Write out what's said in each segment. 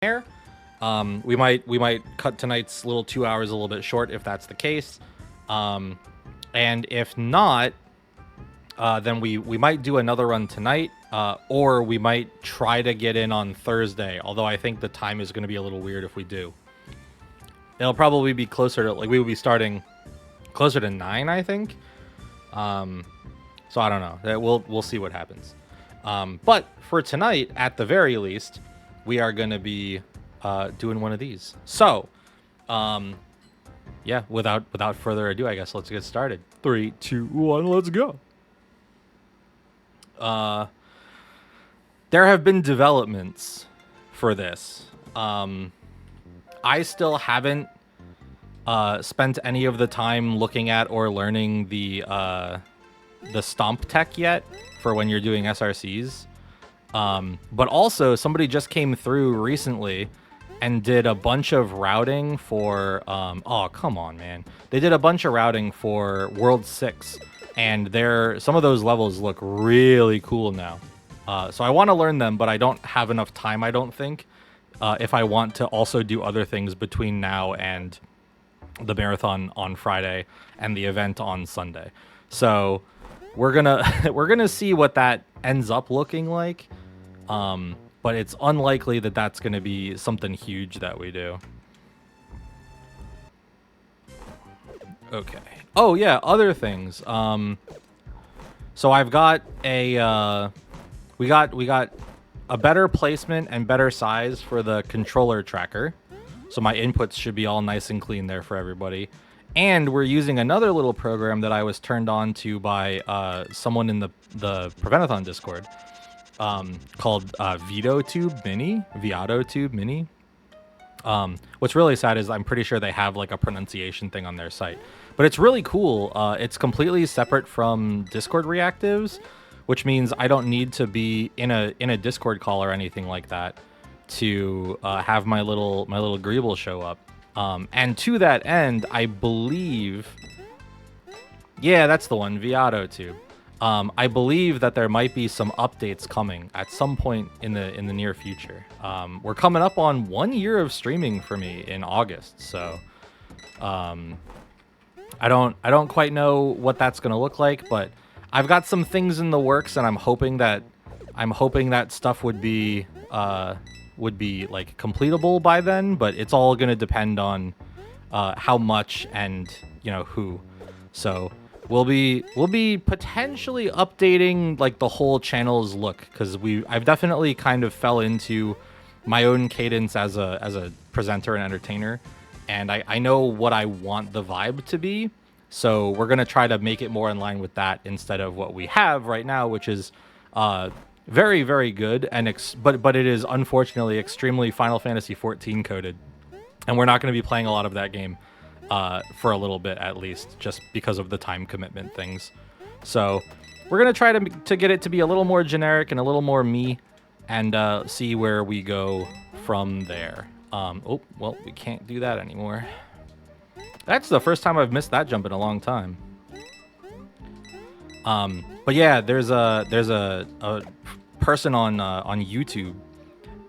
there. We might cut tonight's little 2 hours a little bit short if that's the case. And if not, then we might do another run tonight, or we might try to get in on Thursday. Although I think the time is going to be a little weird if we do. It'll probably be closer to we will be starting closer to 9, I think. So I don't know. We'll see what happens. But for tonight, at the very least, we are going to be doing one of these. So, yeah, without further ado, I guess let's get started. 3, 2, 1, let's go. There have been developments for this. I still haven't spent any of the time looking at or learning the stomp tech yet for when you're doing SRCs. But also, somebody just came through recently and did a bunch of routing for... oh, come on, man. They did a bunch of routing for World 6, and some of those levels look really cool now. So I want to learn them, but I don't have enough time, I don't think, if I want to also do other things between now and the marathon on Friday and the event on Sunday. So we're gonna see what that ends up looking like. But it's unlikely that that's going to be something huge that we do. Okay. Oh yeah, other things. So I've got a we got a better placement and better size for the controller tracker. So my inputs should be all nice and clean there for everybody. And we're using another little program that I was turned on to by someone in the Preventathon Discord. Called VidoTube Mini. What's really sad is I'm pretty sure they have like a pronunciation thing on their site, but it's really cool. It's completely separate from Discord reactives, which means I don't need to be in a Discord call or anything like that to have my little Greeble show up. And to that end, I believe, yeah, that's the one, VidoTube. I believe that there might be some updates coming at some point in the near future. We're coming up on 1 year of streaming for me in August, so I don't quite know what that's gonna look like, but I've got some things in the works, and I'm hoping that stuff would be like completable by then. But it's all gonna depend on how much and who. So we'll be potentially updating like the whole channel's look, because I've definitely kind of fell into my own cadence as a presenter and entertainer, and I know what I want the vibe to be. So we're gonna try to make it more in line with that instead of what we have right now, which is very, very good, and but it is unfortunately extremely Final Fantasy 14 coded, and we're not going to be playing a lot of that game for a little bit, at least, just because of the time commitment things. So we're going to try to get it to be a little more generic and a little more me, and see where we go from there. Oh, well, we can't do that anymore. That's the first time I've missed that jump in a long time. But yeah, there's a person on YouTube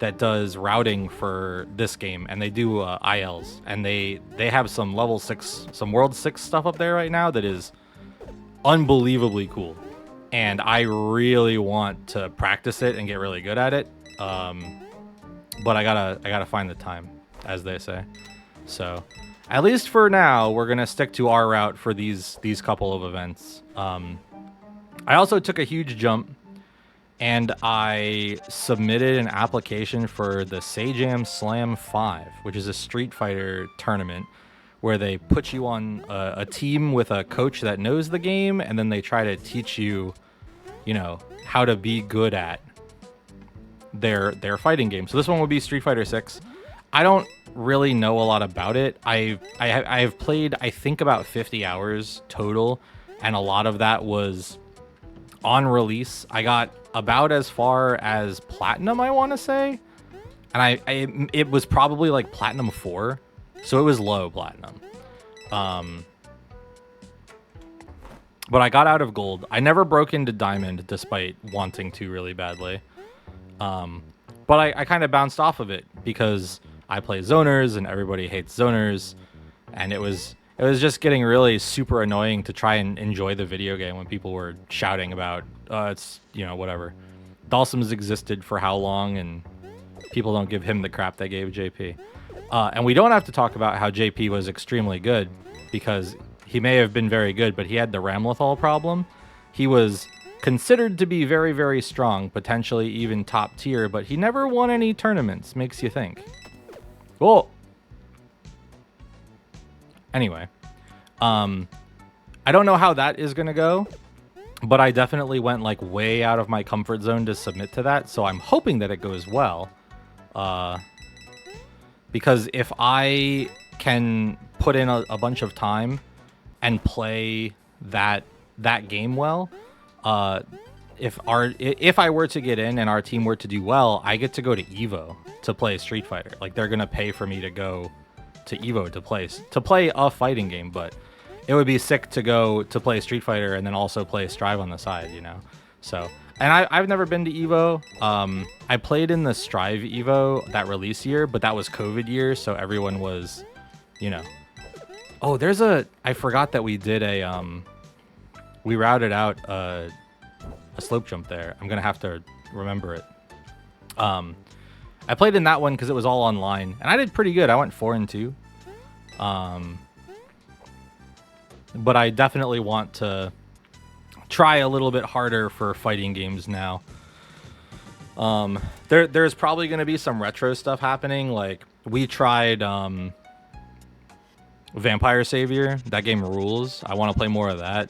that does routing for this game, and they do ILs, and they have some level 6, some World 6 stuff up there right now that is unbelievably cool, and I really want to practice it and get really good at it, but I gotta find the time, as they say. So at least for now, we're gonna stick to our route for these couple of events. I also took a huge jump, and I submitted an application for the Sajam Slam 5, which is a Street Fighter tournament where they put you on a team with a coach that knows the game, and then they try to teach you, how to be good at their fighting game. So this one would be Street Fighter 6. I don't really know a lot about it. I've played, I think, about 50 hours total, and a lot of that was on release. I got about as far as Platinum, I want to say, and it was probably like Platinum 4, so it was low Platinum. But I got out of Gold. I never broke into Diamond, despite wanting to really badly. But But I kind of bounced off of it because I play zoners and everybody hates zoners, and it was just getting really super annoying to try and enjoy the video game when people were shouting about it's, you know, whatever. Dhalsim's existed for how long, and people don't give him the crap they gave JP. And we don't have to talk about how JP was extremely good, because he may have been very good, but he had the Ramlethal problem. He was considered to be very, very strong, potentially even top tier, but he never won any tournaments. Makes you think. Oh. Anyway, I don't know how that is gonna go, but I definitely went like way out of my comfort zone to submit to that, so I'm hoping that it goes well. Because if I can put in a bunch of time and play that game well, if I were to get in and our team were to do well, I get to go to Evo to play Street Fighter. Like, they're gonna pay for me to go to Evo to play a fighting game, but it would be sick to go to play Street Fighter and then also play Strive on the side, you know? So, and I've never been to Evo. I played in the Strive Evo that release year, but that was COVID year, so everyone was, you know. Oh, I forgot that we did we routed out a slope jump there. I'm gonna have to remember it. I played in that one because it was all online, and I did pretty good. I went 4-2. But I definitely want to try a little bit harder for fighting games now. There's probably going to be some retro stuff happening. Like, we tried Vampire Savior. That game rules. I want to play more of that.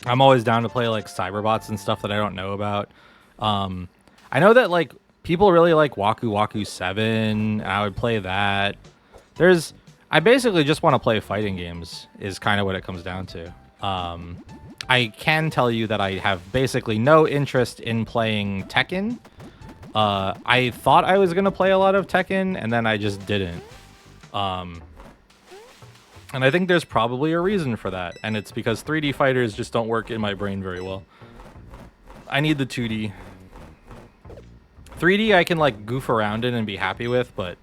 I'm always down to play like Cyberbots and stuff that I don't know about. I know that like people really like Waku Waku 7, and I would play that. I basically just want to play fighting games is kind of what it comes down to. I can tell you that I have basically no interest in playing Tekken. I thought I was going to play a lot of Tekken, and then I just didn't. And I think there's probably a reason for that, and it's because 3D fighters just don't work in my brain very well. I need the 2D. 3D I can like goof around in and be happy with, but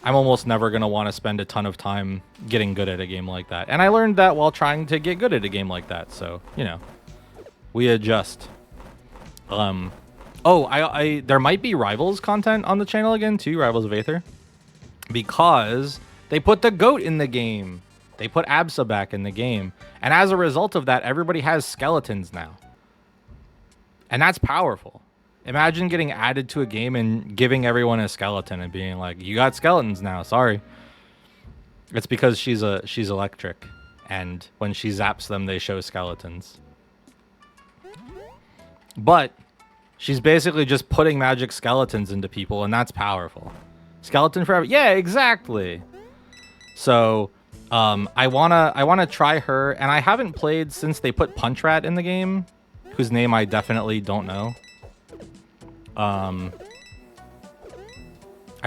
I'm almost never going to want to spend a ton of time getting good at a game like that. And I learned that while trying to get good at a game like that. So, you know, we adjust. Oh, there might be Rivals content on the channel again too, Rivals of Aether. Because they put the GOAT in the game. They put Absa back in the game. And as a result of that, everybody has skeletons now. And that's powerful. Imagine getting added to a game and giving everyone a skeleton and being like, you got skeletons now, sorry. It's because she's electric, and when she zaps them, they show skeletons. But she's basically just putting magic skeletons into people, and that's powerful. Skeleton forever. Yeah, exactly. So I wanna try her, and I haven't played since they put Punch Rat in the game, whose name I definitely don't know. I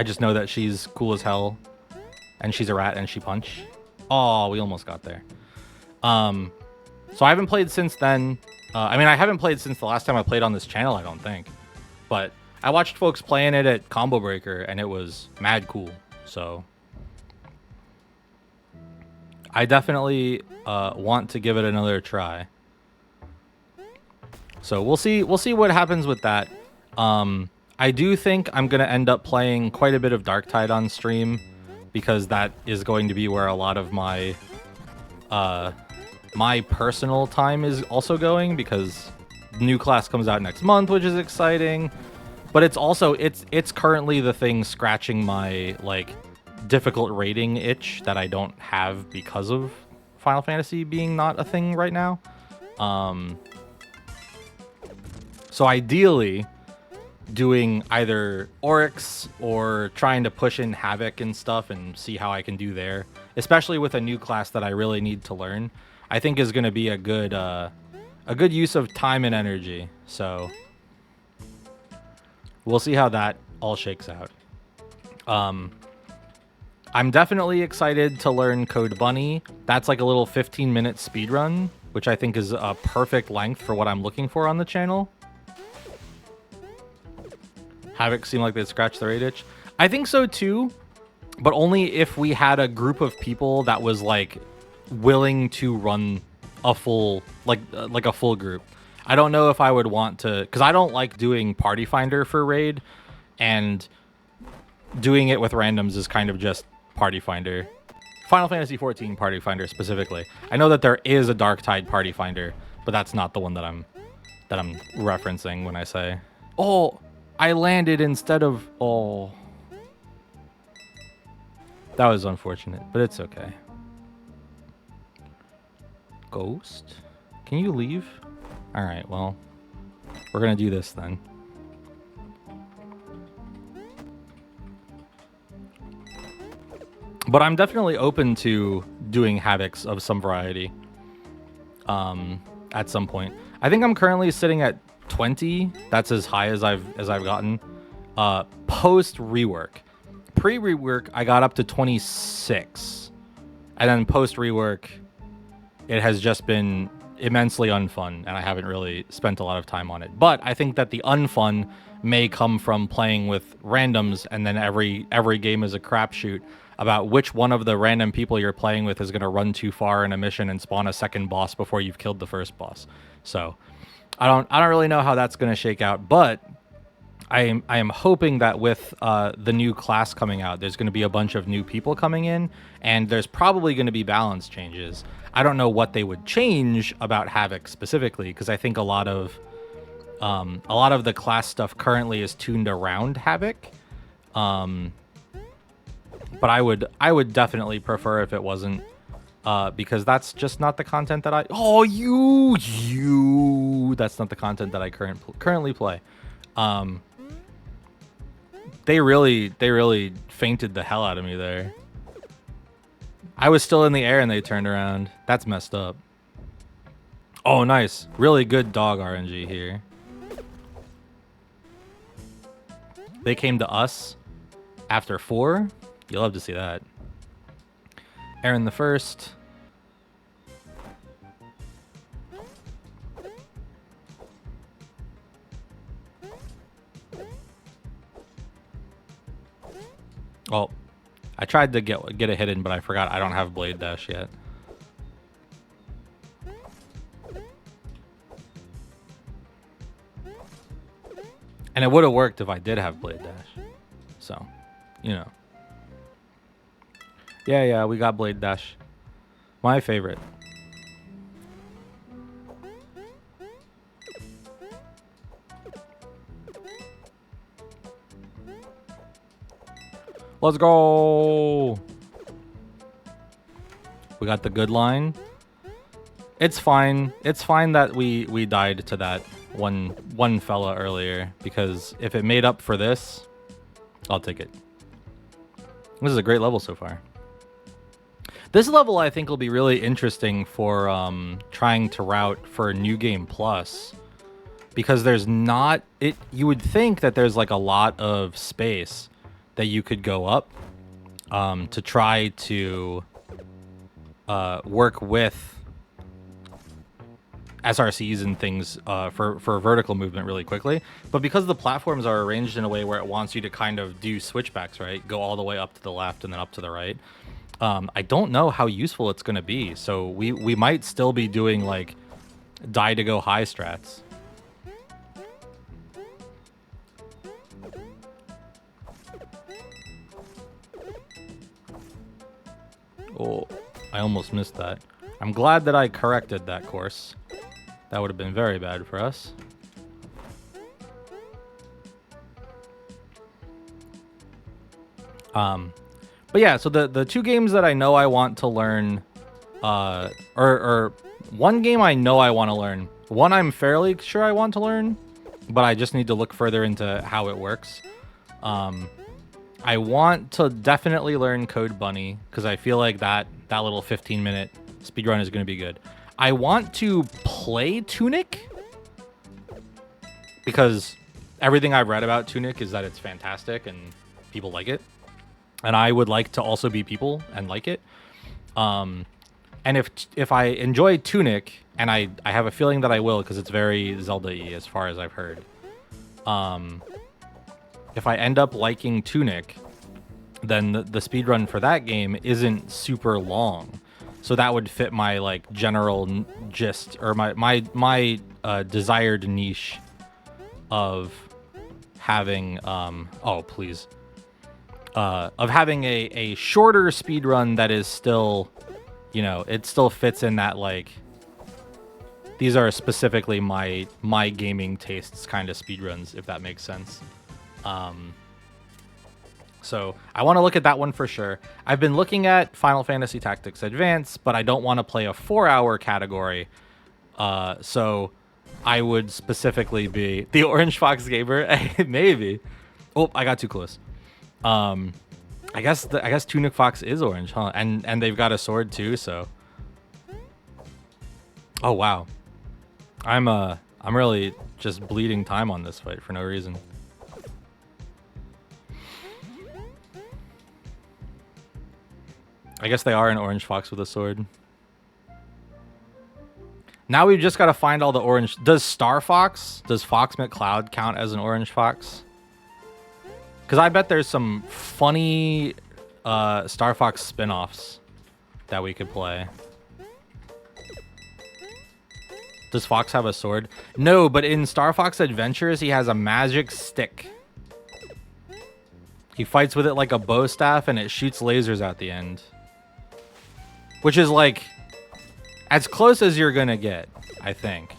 just know that she's cool as hell, and she's a rat and she punch. Oh, we almost got there. So I haven't played since then. I mean, I haven't played since the last time I played on this channel, I don't think. But I watched folks playing it at Combo Breaker, and it was mad cool. So I definitely want to give it another try. So we'll see what happens with that. I do think I'm going to end up playing quite a bit of Darktide on stream, because that is going to be where a lot of my my personal time is also going, because new class comes out next month, which is exciting. But it's also it's currently the thing scratching my like difficult rating itch that I don't have because of Final Fantasy being not a thing right now. So ideally, doing either Oryx or trying to push in Havoc and stuff and see how I can do there, especially with a new class that I really need to learn, I think is going to be a good use of time and energy. So we'll see how that all shakes out. I'm definitely excited to learn Code Bunny. That's like a little 15-minute speedrun, which I think is a perfect length for what I'm looking for on the channel. Havoc seemed like they'd scratch the raid itch. I think so too, but only if we had a group of people that was like willing to run a full like a full group. I don't know if I would want to, because I don't like doing party finder for raid, and doing it with randoms is kind of just party finder. Final Fantasy XIV party finder specifically. I know that there is a Darktide party finder, but that's not the one that I'm referencing when I say, oh, I landed instead of, oh. That was unfortunate, but it's okay. Ghost? Can you leave? All right, well, we're gonna do this then. But I'm definitely open to doing Havocs of some variety at some point. I think I'm currently sitting at 20. That's as high as I've gotten. Post rework. Pre-rework, I got up to 26. And then post rework, it has just been immensely unfun, and I haven't really spent a lot of time on it. But I think that the unfun may come from playing with randoms, and then every game is a crapshoot about which one of the random people you're playing with is going to run too far in a mission and spawn a second boss before you've killed the first boss. So I don't really know how that's going to shake out, but I am hoping that with the new class coming out, there's going to be a bunch of new people coming in, and there's probably going to be balance changes. I don't know what they would change about Havoc specifically, because I think a lot of the class stuff currently is tuned around Havoc. But I would definitely prefer if it wasn't, because that's just not the content that I. Oh, you. That's not the content that I currently play. They really fainted the hell out of me there. I was still in the air and they turned around. That's messed up. Oh, nice. Really good dog RNG here. They came to us after 4. You love to see that. Aaron the first. Oh, I tried to get it hidden, but I forgot I don't have Blade Dash yet. And it would have worked if I did have Blade Dash. So, you know. Yeah, we got Blade Dash. My favorite. Let's go. We got the good line. It's fine. It's fine that we died to that one fella earlier, because if it made up for this, I'll take it. This is a great level so far. This level I think will be really interesting for trying to route for New Game Plus, because there's not it. You would think that there's like a lot of space that you could go up to try to work with SRCs and things for vertical movement really quickly. But because the platforms are arranged in a way where it wants you to kind of do switchbacks, right? Go all the way up to the left and then up to the right. I don't know how useful it's going to be. So we might still be doing like die to go high strats. Oh, I almost missed that. I'm glad that I corrected that course. That would have been very bad for us. But yeah, so the two games that I know I want to learn, or one game I know I want to learn. One I'm fairly sure I want to learn, but I just need to look further into how it works. I want to definitely learn Code Bunny, because I feel like that little 15-minute speedrun is going to be good. I want to play Tunic, because everything I've read about Tunic is that it's fantastic and people like it. And I would like to also be people and like it. And if I enjoy Tunic, and I have a feeling that I will, because it's very Zelda-y as far as I've heard. if I end up liking Tunic, then the speedrun for that game isn't super long. So that would fit my like general gist, or my desired niche of having oh please of having a shorter speedrun that is still, you know, it still fits in that like these are specifically my gaming tastes kind of speedruns, if that makes sense. So I want to look at that one for sure. I've been looking at Final Fantasy Tactics Advance, but I don't want to play a 4-hour category. So I would specifically be the Orange Fox Gamer. Maybe. Oh, I got too close. I guess Tunic Fox is orange, huh? And they've got a sword too, so. Oh wow. I'm really just bleeding time on this fight for no reason. I guess they are an orange fox with a sword. Now we've just got to find all the orange. Does Fox McCloud count as an orange fox? Because I bet there's some funny Star Fox spin-offs that we could play. Does Fox have a sword? No, but in Star Fox Adventures, he has a magic stick. He fights with it like a bow staff, and it shoots lasers at the end. Which is like as close as you're gonna get, I think.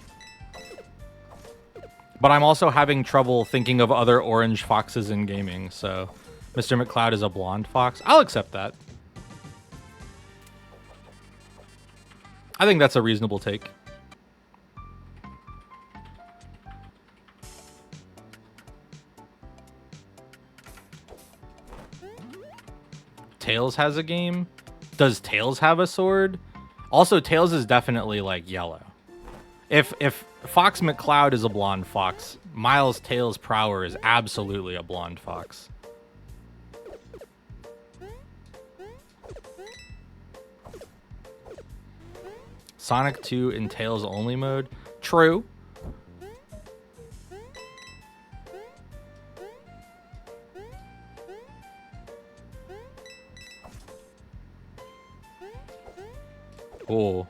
But I'm also having trouble thinking of other orange foxes in gaming, so Mr. McCloud is a blonde fox. I'll accept that. I think that's a reasonable take. Tails has a game? Does Tails have a sword? Also, Tails is definitely like yellow. If Fox McCloud is a blonde fox, Miles Tails Prower is absolutely a blonde fox. Sonic 2 in Tails only mode? True. Oh.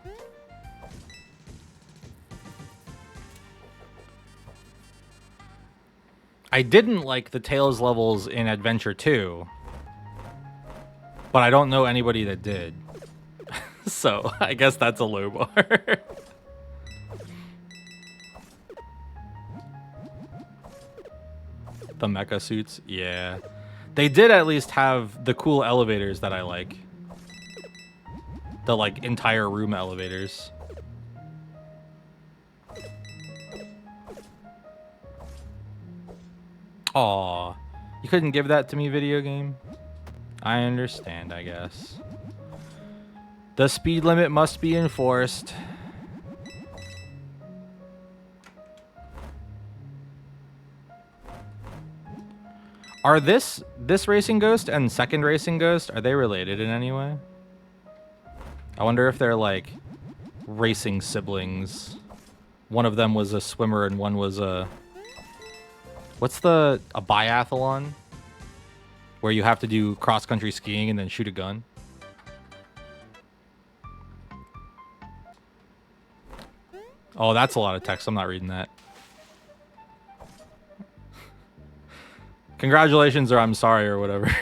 I didn't like the Tails levels in Adventure 2, but I don't know anybody that did. So I guess that's a low bar. The mecha suits, yeah. They did at least have the cool elevators that I like. The like entire room elevators. Aw, you couldn't give that to me, video game? I understand, I guess. The speed limit must be enforced. Are this Racing Ghost and Second Racing Ghost, are they related in any way? I wonder if they're like racing siblings. One of them was a swimmer and one was a... What's a biathlon? Where you have to do cross-country skiing and then shoot a gun? Oh, that's a lot of text. I'm not reading that. Congratulations or I'm sorry or whatever.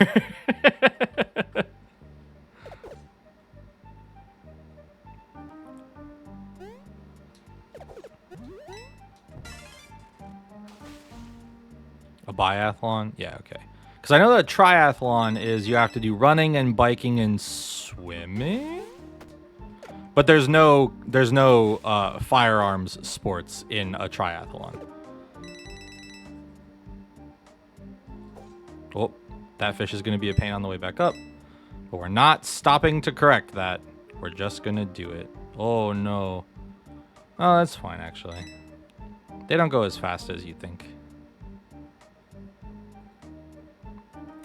A biathlon? Yeah, okay. Because I know that triathlon is you have to do running and biking and swimming? But there's no firearms sports in a triathlon. Oh, that fish is going to be a pain on the way back up. But we're not stopping to correct that. We're just going to do it. Oh, no. Oh, that's fine, actually. They don't go as fast as you think.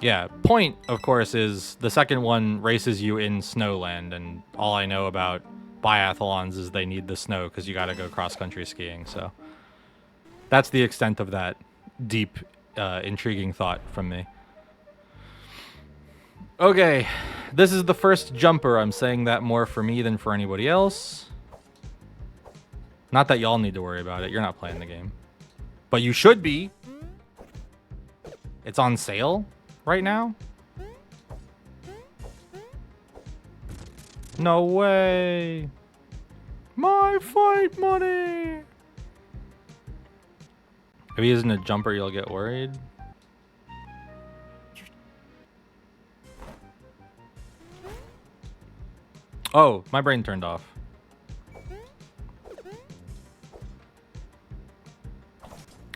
Yeah, point, of course, is the second one races you in Snowland, and all I know about biathlons is they need the snow because you got to go cross-country skiing, so that's the extent of that deep intriguing thought from me. Okay, this is the first jumper. I'm saying that more for me than for anybody else. Not that y'all need to worry about it. You're not playing the game. But you should be. It's on sale right now. No way. My fight money. If he isn't a jumper, you'll get worried. Oh, my brain turned off.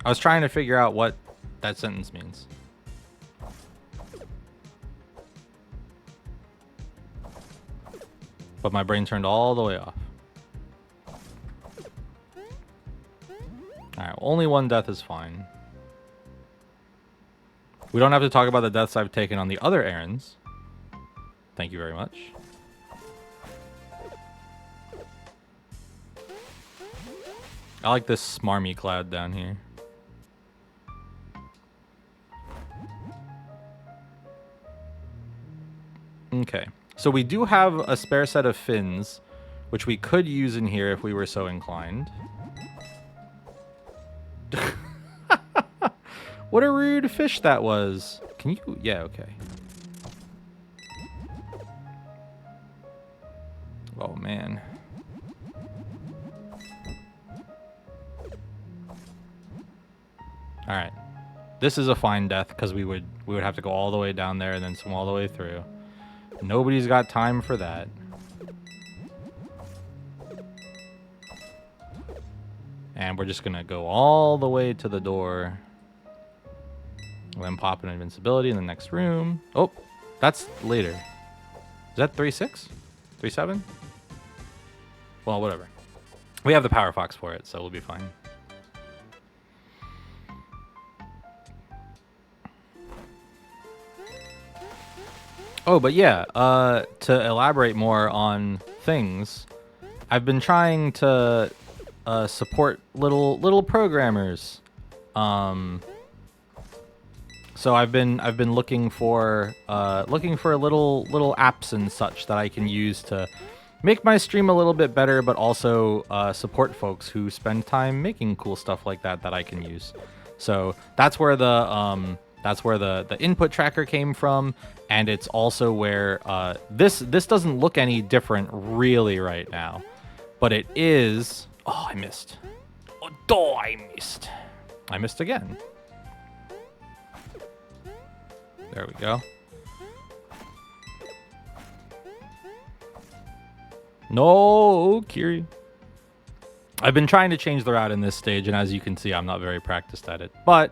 I was trying to figure out what that sentence means. But my brain turned all the way off. Alright, only one death is fine. We don't have to talk about the deaths I've taken on the other errands. Thank you very much. I like this smarmy cloud down here. Okay, so we do have a spare set of fins, which we could use in here if we were so inclined. What a rude fish that was. Can you? Yeah, okay. Oh, man. All right. This is a fine death because we would have to go all the way down there and then swim all the way through. Nobody's got time for that. And we're just going to go all the way to the door. And then pop an invincibility in the next room. Oh, that's later. Is that 3.6? 3.7? Well, whatever. We have the Power Fox for it, so we'll be fine. Oh, but yeah, to elaborate more on things, I've been trying to support little programmers. So I've been looking for little apps and such that I can use to make my stream a little bit better, but also support folks who spend time making cool stuff like that I can use. So that's where the input tracker came from, and it's also where this doesn't look any different really right now, but it is. Oh, I missed. Oh, I missed. I missed again. There we go. No, Kiri. I've been trying to change the route in this stage, and as you can see, I'm not very practiced at it. But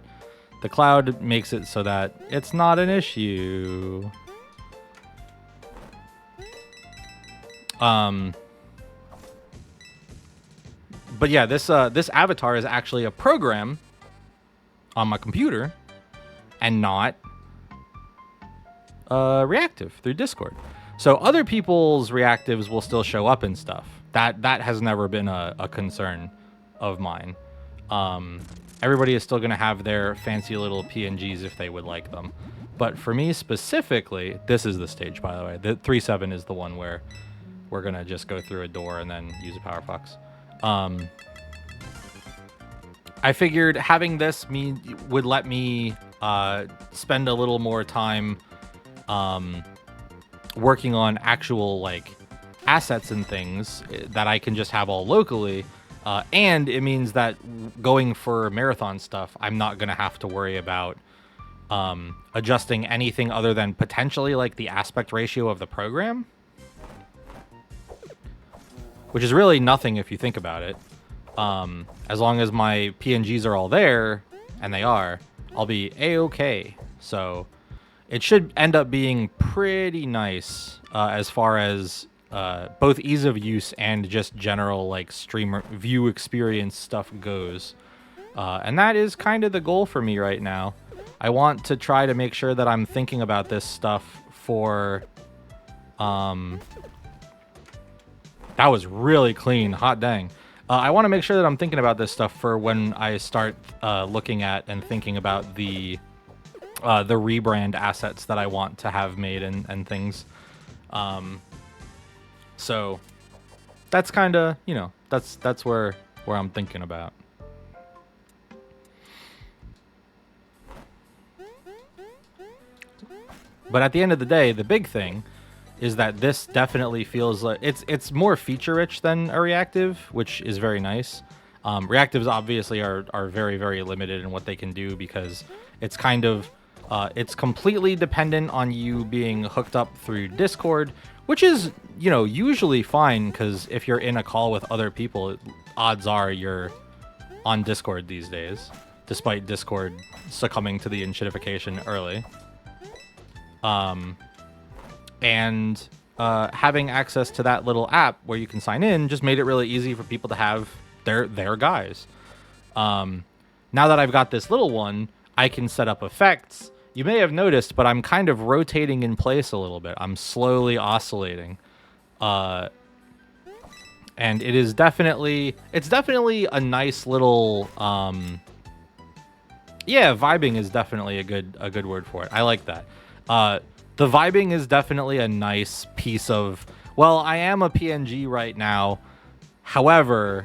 the cloud makes it so that it's not an issue. But yeah, this avatar is actually a program on my computer and not reactive through Discord. So other people's reactives will still show up and stuff. That has never been a concern of mine. Everybody is still going to have their fancy little PNGs if they would like them. But for me specifically, this is the stage, by the way. The 3.7 is the one where we're going to just go through a door and then use a Power Fox. I figured having this would let me spend a little more time working on actual like assets and things that I can just have all locally. And it means that going for marathon stuff, I'm not going to have to worry about adjusting anything other than potentially like the aspect ratio of the program. Which is really nothing if you think about it. As long as my PNGs are all there, and they are, I'll be A-okay. So it should end up being pretty nice as far as both ease of use and just general like streamer view experience stuff goes. And that is kind of the goal for me right now. I want to try to make sure that I'm thinking about this stuff for... That was really clean. Hot dang. I want to make sure that I'm thinking about this stuff for when I start looking at and thinking about the rebrand assets that I want to have made and things. So that's kind of, you know, that's where I'm thinking about. But at the end of the day, the big thing is that this definitely feels like it's more feature rich than a reactive, which is very nice. Reactives obviously are very, very limited in what they can do because it's kind of it's completely dependent on you being hooked up through Discord, which is, you know, usually fine because if you're in a call with other people, odds are you're on Discord these days, despite Discord succumbing to the enshittification early. And having access to that little app where you can sign in just made it really easy for people to have their guys. Now that I've got this little one, I can set up effects. You may have noticed, but I'm kind of rotating in place a little bit. I'm slowly oscillating. And it's definitely a nice little, yeah, vibing is definitely a good word for it. I like that. The vibing is definitely a nice piece of, well, I am a PNG right now. However,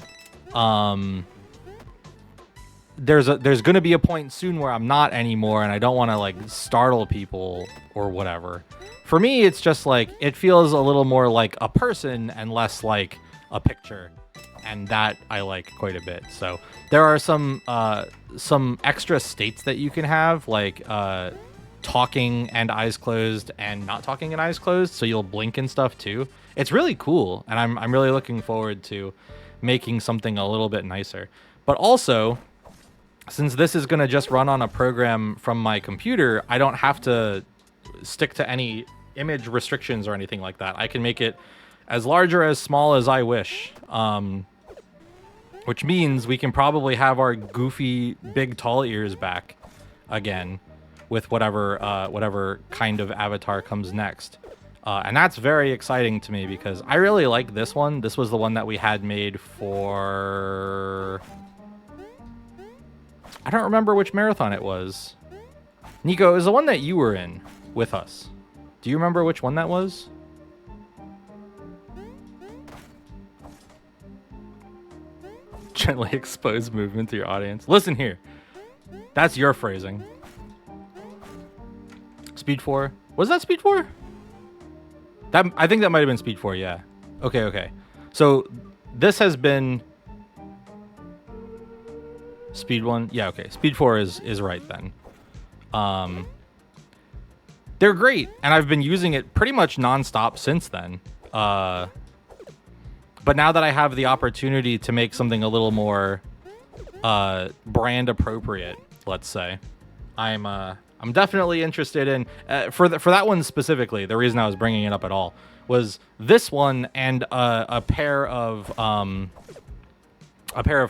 there's going to be a point soon where I'm not anymore, and I don't want to like startle people or whatever. For me, it's just like it feels a little more like a person and less like a picture, and that I like quite a bit. So there are some extra states that you can have, like talking and eyes closed and not talking and eyes closed, so you'll blink and stuff too. It's really cool, and I'm really looking forward to making something a little bit nicer. But also, since this is going to just run on a program from my computer, I don't have to stick to any image restrictions or anything like that. I can make it as large or as small as I wish, which means we can probably have our goofy big tall ears back again with whatever kind of avatar comes next. And that's very exciting to me because I really like this one. This was the one that we had made for... I don't remember which marathon it was. Nico, it was the one that you were in with us. Do you remember which one that was? Gently expose movement to your audience. Listen here. That's your phrasing. Speed 4. Was that Speed 4? I think that might have been Speed 4, yeah. Okay. So this has been Speed 1. Yeah, okay. Speed 4 is right then. They're great, and I've been using it pretty much nonstop since then. But now that I have the opportunity to make something a little more brand appropriate, let's say, I'm definitely interested in for that one specifically. The reason I was bringing it up at all was this one and a pair of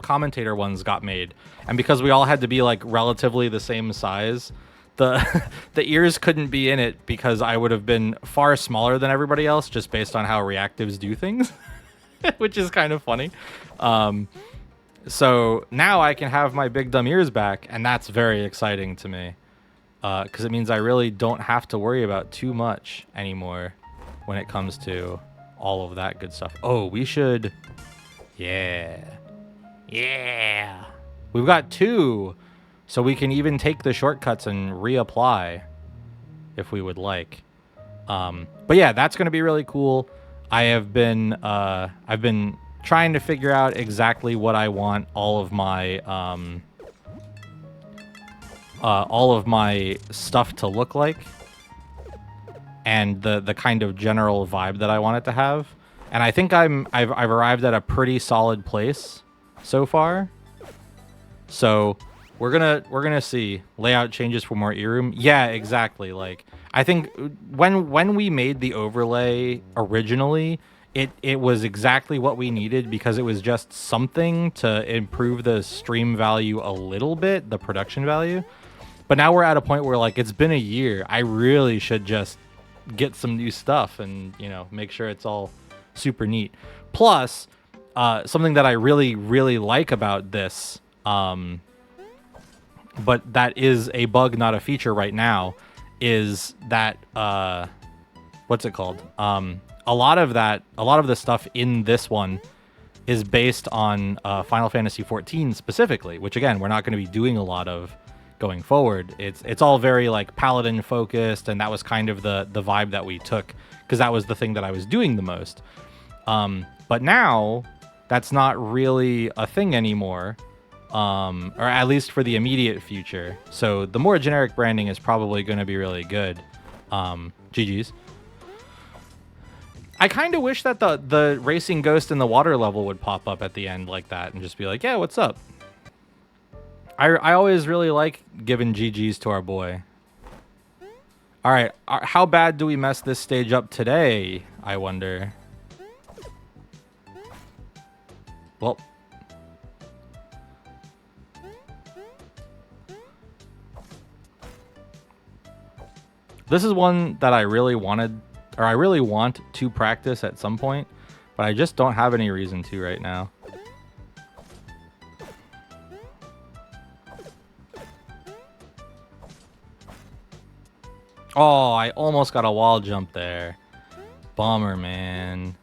commentator ones got made, and because we all had to be like relatively the same size, the ears couldn't be in it because I would have been far smaller than everybody else just based on how reactives do things, which is kind of funny. So now I can have my big dumb ears back, and that's very exciting to me. Because it means I really don't have to worry about too much anymore when it comes to all of that good stuff. Oh, we should... Yeah. We've got 2, so we can even take the shortcuts and reapply if we would like. But yeah, that's going to be really cool. I've been trying to figure out exactly what I want all of my stuff to look like, and the kind of general vibe that I want it to have. And I think I've arrived at a pretty solid place so far. So we're gonna see layout changes for more ear room. Yeah, exactly. Like I think when we made the overlay originally, it was exactly what we needed because it was just something to improve the stream value a little bit, the production value. But now we're at a point where, like, it's been a year. I really should just get some new stuff and, you know, make sure it's all super neat. Plus, something that I really like about this, but that is a bug, not a feature right now, is that what's it called? A lot of the stuff in this one is based on Final Fantasy XIV specifically, which again we're not going to be doing a lot of going forward. It's all very like paladin focused, and that was kind of the vibe that we took because that was the thing that I was doing the most. But now that's not really a thing anymore, or at least for the immediate future. So the more generic branding is probably going to be really good. GG's. I kind of wish that the racing ghost in the water level would pop up at the end like that and just be like, yeah, what's up? I always really like giving GG's to our boy. All right, how bad do we mess this stage up today, I wonder? Well, this is one that I really wanted, or I really want to practice at some point, but I just don't have any reason to right now. Oh, I almost got a wall jump there. Bummer, man.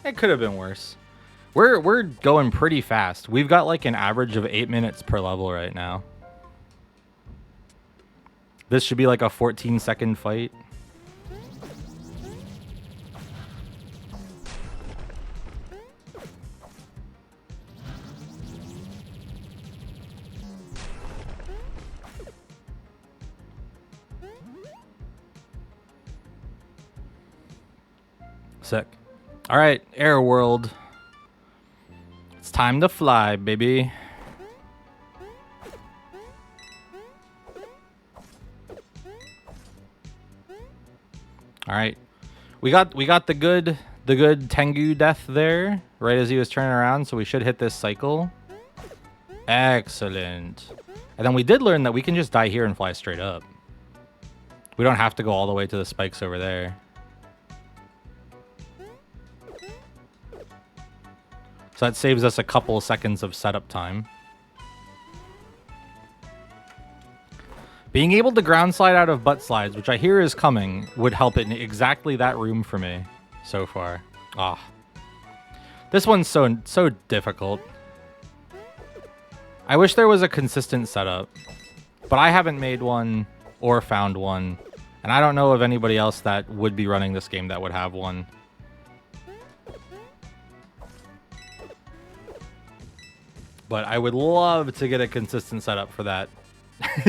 It could have been worse. We're going pretty fast. We've got like an average of 8 minutes per level right now. This should be like a 14-second fight. Sick. All right, Air World. It's time to fly, baby. All right, we got the good Tengu death there right as he was turning around, so we should hit this cycle. Excellent. And then we did learn that we can just die here and fly straight up. We don't have to go all the way to the spikes over there. So that saves us a couple seconds of setup time. Being able to ground slide out of butt slides, which I hear is coming, would help in exactly that room for me so far. Ah, this one's so difficult. I wish there was a consistent setup, but I haven't made one or found one, and I don't know of anybody else that would be running this game that would have one. But I would love to get a consistent setup for that.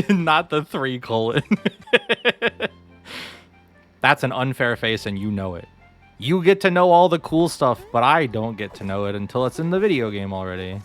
Not the 3 colon. That's an unfair face and you know it. You get to know all the cool stuff, but I don't get to know it until it's in the video game already.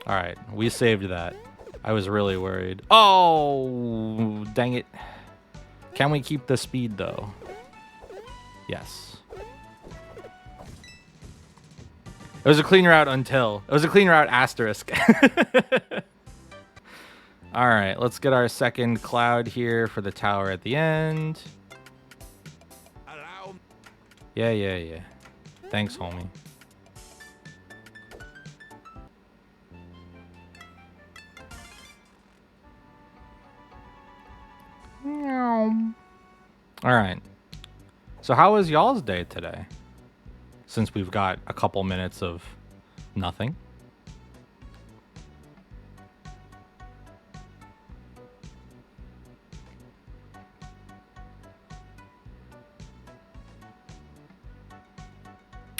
All right, we saved that. I was really worried. Oh, dang it. Can we keep the speed, though? Yes. It was a clean route until. It was a clean route asterisk. All right, let's get our second cloud here for the tower at the end. Yeah. Thanks, homie. All right. So how was y'all's day today? Since we've got a couple minutes of nothing.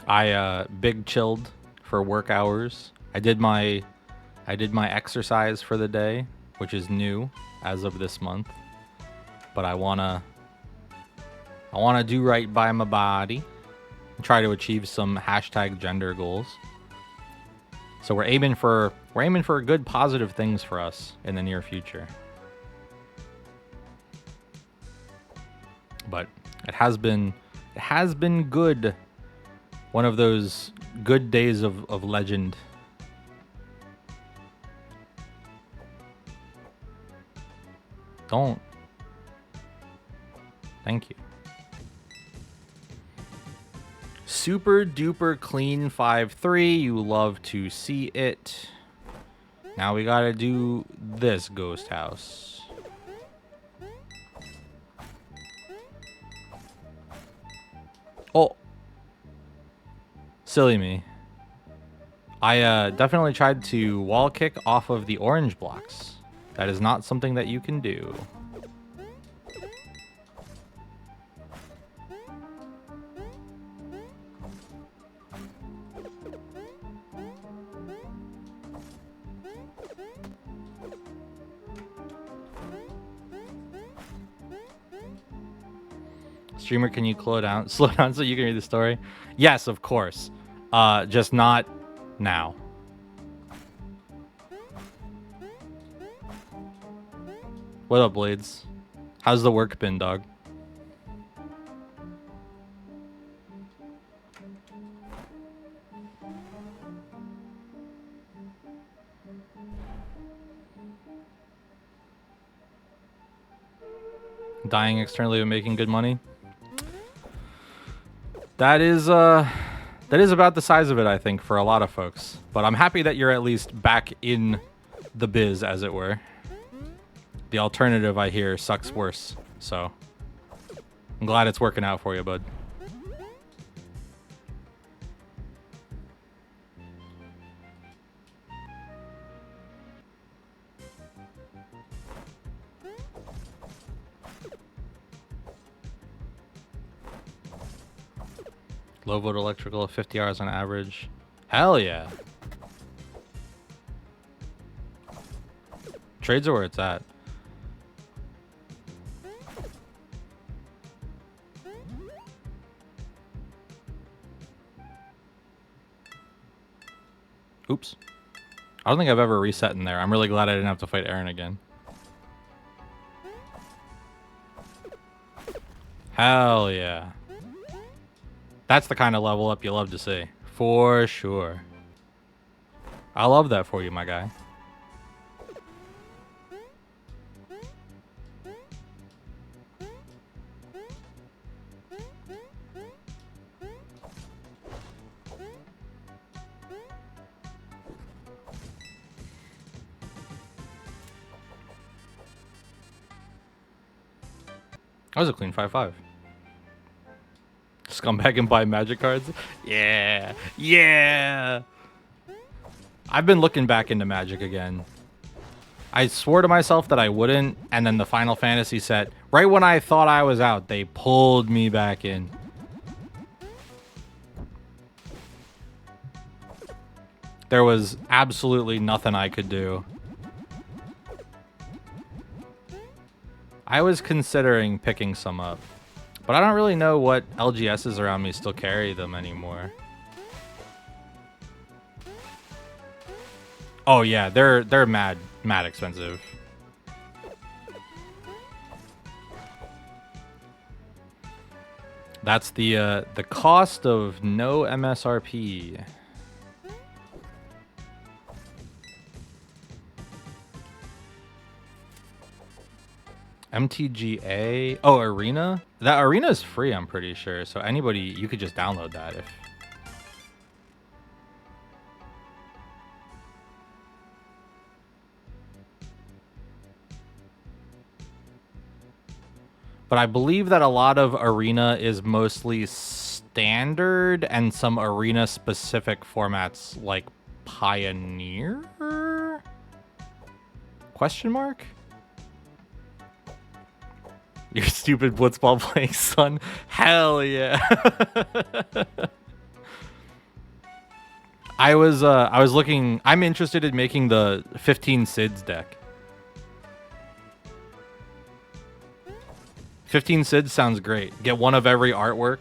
I big chilled for work hours. I did my exercise for the day, which is new as of this month. But I wanna do right by my body and try to achieve some #gender goals. So we're aiming for good positive things for us in the near future. But it has been good. One of those good days of legend. Don't. Thank you. Super duper clean 5-3. You love to see it. Now we gotta do this ghost house. Oh. Silly me. I definitely tried to wall kick off of the orange blocks. That is not something that you can do. Streamer, can you slow down so you can read the story? Yes, of course. Just not now. What up, Blades? How's the work been, dog? Dying externally but making good money. That is about the size of it, I think, for a lot of folks. But I'm happy that you're at least back in the biz, as it were. The alternative, I hear, sucks worse. So I'm glad it's working out for you, bud. Low volt electrical, 50 hours on average. Hell yeah. Trades are where it's at. Oops. I don't think I've ever reset in there. I'm really glad I didn't have to fight Aaron again. Hell yeah. That's the kind of level up you love to see. For sure. I love that for you, my guy. That was a clean 5-5. Scumbag and buy magic cards? Yeah. Yeah. I've been looking back into Magic again. I swore to myself that I wouldn't, and then the Final Fantasy set, right when I thought I was out, they pulled me back in. There was absolutely nothing I could do. I was considering picking some up, but I don't really know what LGSs around me still carry them anymore. Oh yeah, they're mad expensive. That's the cost of no MSRP. MTGA. Oh, Arena? That Arena is free, I'm pretty sure. So anybody, you could just download that if... But I believe that a lot of Arena is mostly standard and some Arena-specific formats like Pioneer? Question mark? Your stupid blitzball playing son. Hell yeah. I was looking, I'm interested in making the 15 SIDS deck. 15 SIDS sounds great. Get one of every artwork.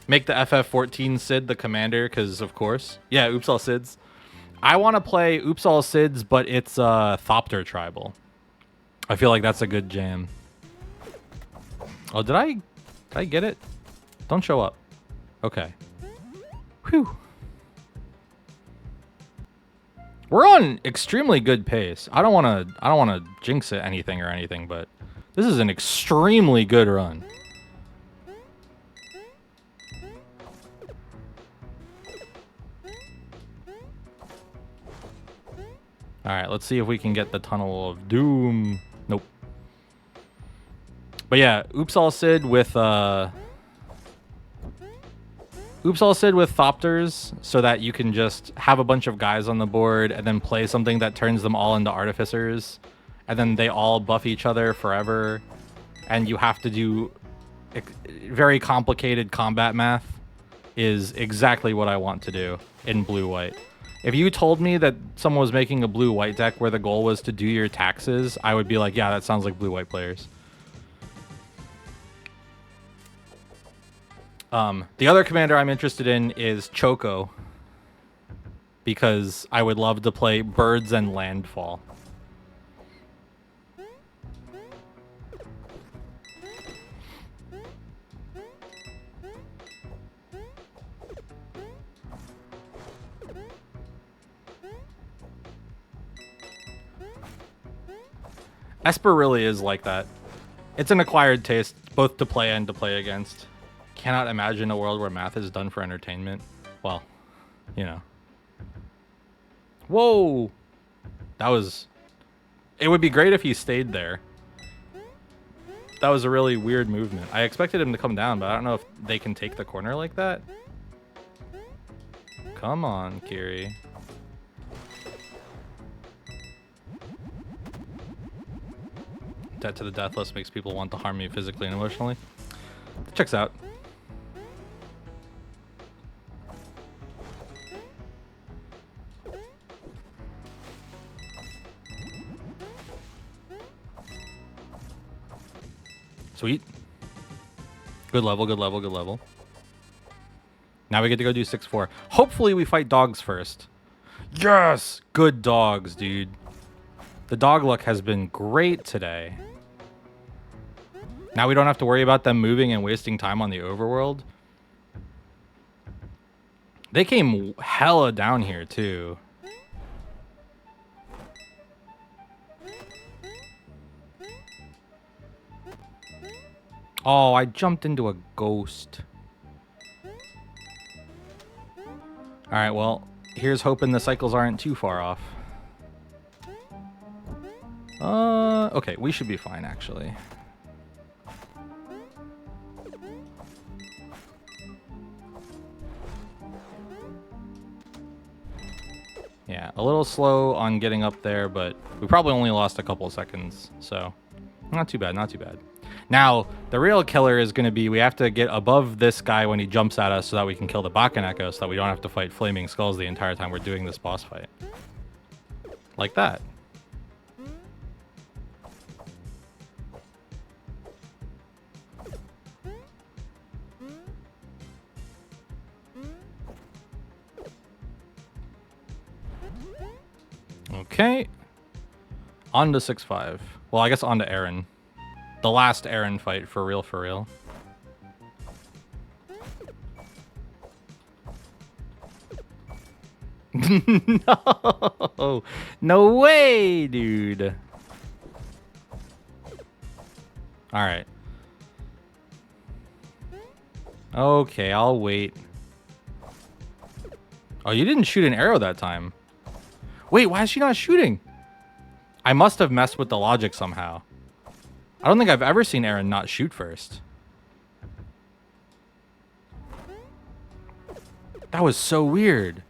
Make the FF14 Sid the commander, because of course. Yeah, Oops All SIDS. I want to play Oops All SIDS, but it's Thopter Tribal. I feel like that's a good jam. Oh, did I Did I get it? Don't show up. Okay. Whew. We're on extremely good pace. I don't want to jinx it anything, but this is an extremely good run. All right, let's see if we can get the Tunnel of Doom. Nope. But yeah, Oops All Sid with Thopters, so that you can just have a bunch of guys on the board and then play something that turns them all into Artificers, and then they all buff each other forever, and you have to do very complicated combat math is exactly what I want to do in blue-white. If you told me that someone was making a blue-white deck where the goal was to do your taxes, I would be like, yeah, that sounds like blue-white players. The other commander I'm interested in is Choco, because I would love to play Birds and Landfall. Esper really is like that. It's an acquired taste, both to play and to play against. Cannot imagine a world where math is done for entertainment. Well, you know. Whoa! That was... It would be great if he stayed there. That was a really weird movement. I expected him to come down, but I don't know if they can take the corner like that. Come on, Kiri. Debt to the Deathless makes people want to harm me physically and emotionally. Checks out. Sweet. Good level, good level, good level. Now we get to go do 6-4. Hopefully we fight dogs first. Yes! Good dogs, dude. The dog luck has been great today. Now we don't have to worry about them moving and wasting time on the overworld. They came hella down here, too. Oh, I jumped into a ghost. Alright, well, here's hoping the cycles aren't too far off. Okay, we should be fine, actually. Yeah, a little slow on getting up there, but we probably only lost a couple seconds, so not too bad, not too bad. Now, the real killer is going to be we have to get above this guy when he jumps at us so that we can kill the Bakaneko so that we don't have to fight Flaming Skulls the entire time we're doing this boss fight. Like that. Okay. On to 6-5. Well, I guess on to Aaron. The last Aaron fight, for real, for real. No! No way, dude! Alright. Okay, I'll wait. Oh, you didn't shoot an arrow that time. Wait, why is she not shooting? I must have messed with the logic somehow. I don't think I've ever seen Aaron not shoot first. That was so weird.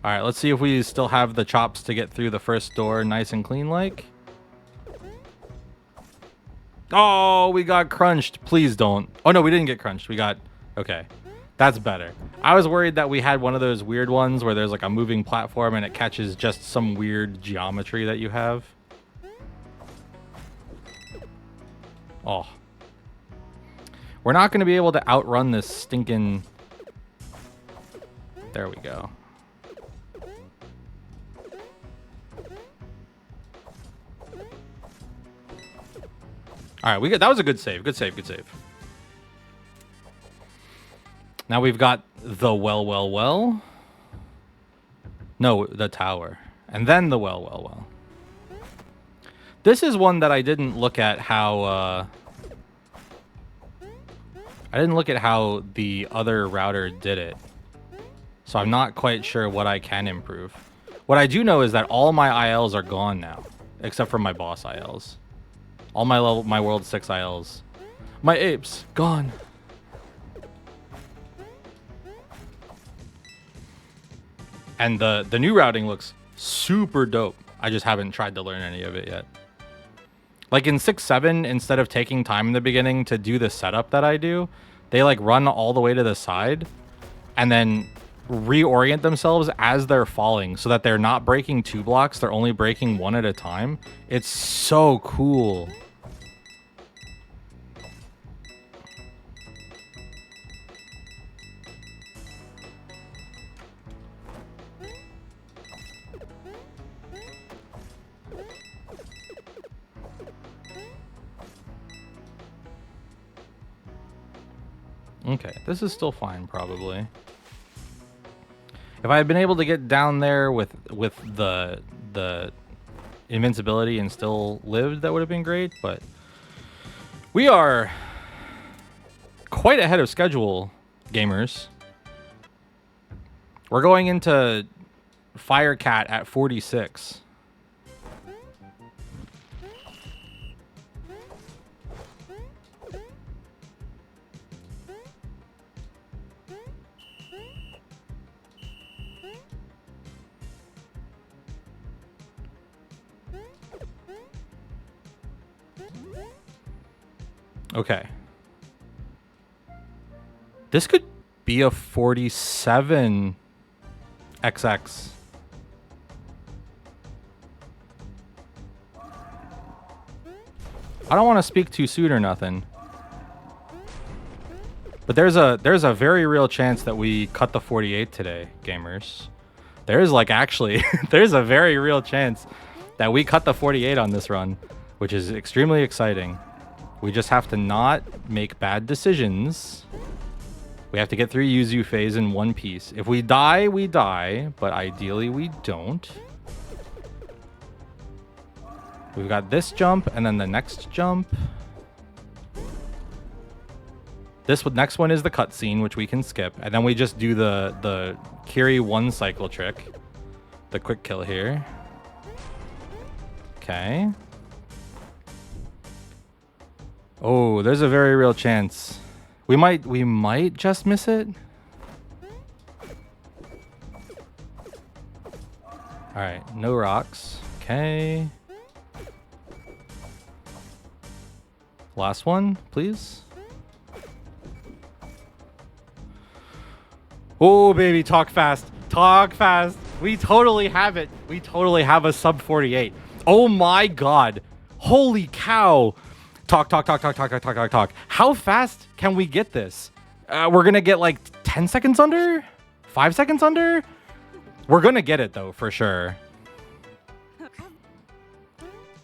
Alright, let's see if we still have the chops to get through the first door nice and clean like. Oh, we got crunched. Please don't. Oh no, we didn't get crunched. We got... Okay. That's better. I was worried that we had one of those weird ones where there's like a moving platform and it catches just some weird geometry that you have. Oh. We're not going to be able to outrun this stinking... There we go. All right, that was a good save. Good save. Good save. Now we've got the well. No, the tower. And then the well. This is one that I didn't look at how I didn't look at how the other router did it. So I'm not quite sure what I can improve. What I do know is that all my ILs are gone now, except for my boss ILs. All my world 6 ILs. My apes gone. And the new routing looks super dope. I just haven't tried to learn any of it yet. Like in 6-7, instead of taking time in the beginning to do the setup that I do, they like run all the way to the side and then reorient themselves as they're falling so that they're not breaking 2 blocks. They're only breaking 1 at a time. It's so cool. Okay, this is still fine, probably. If I had been able to get down there with the invincibility and still lived, that would have been great, but we are quite ahead of schedule, gamers. We're going into Firecat at 46. Okay. This could be a 47 XX. I don't want to speak too soon or nothing. But there's a very real chance that we cut the 48 today, gamers. There's like actually there's a very real chance that we cut the 48 on this run, which is extremely exciting. We just have to not make bad decisions. We have to get through Yuzu phase in one piece. If we die, we die, but ideally we don't. We've got this jump and then the next jump. This next one is the cutscene, which we can skip, and then we just do the Kiri 1 cycle trick, the quick kill here. Okay. Oh, there's a very real chance. We might just miss it. All right, no rocks. Okay. Last one, please. Oh, baby, talk fast. Talk fast. We totally have it. We totally have a sub 48. Oh my god. Holy cow. Talk. How fast can we get this? We're gonna get like 10 seconds under? 5 seconds under? We're gonna get it though, for sure.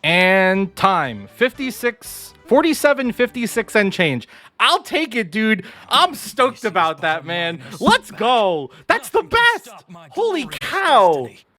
And time. 47, 56 and change. I'll take it, dude. I'm stoked about that, man. Let's go. That's the best. Holy cow.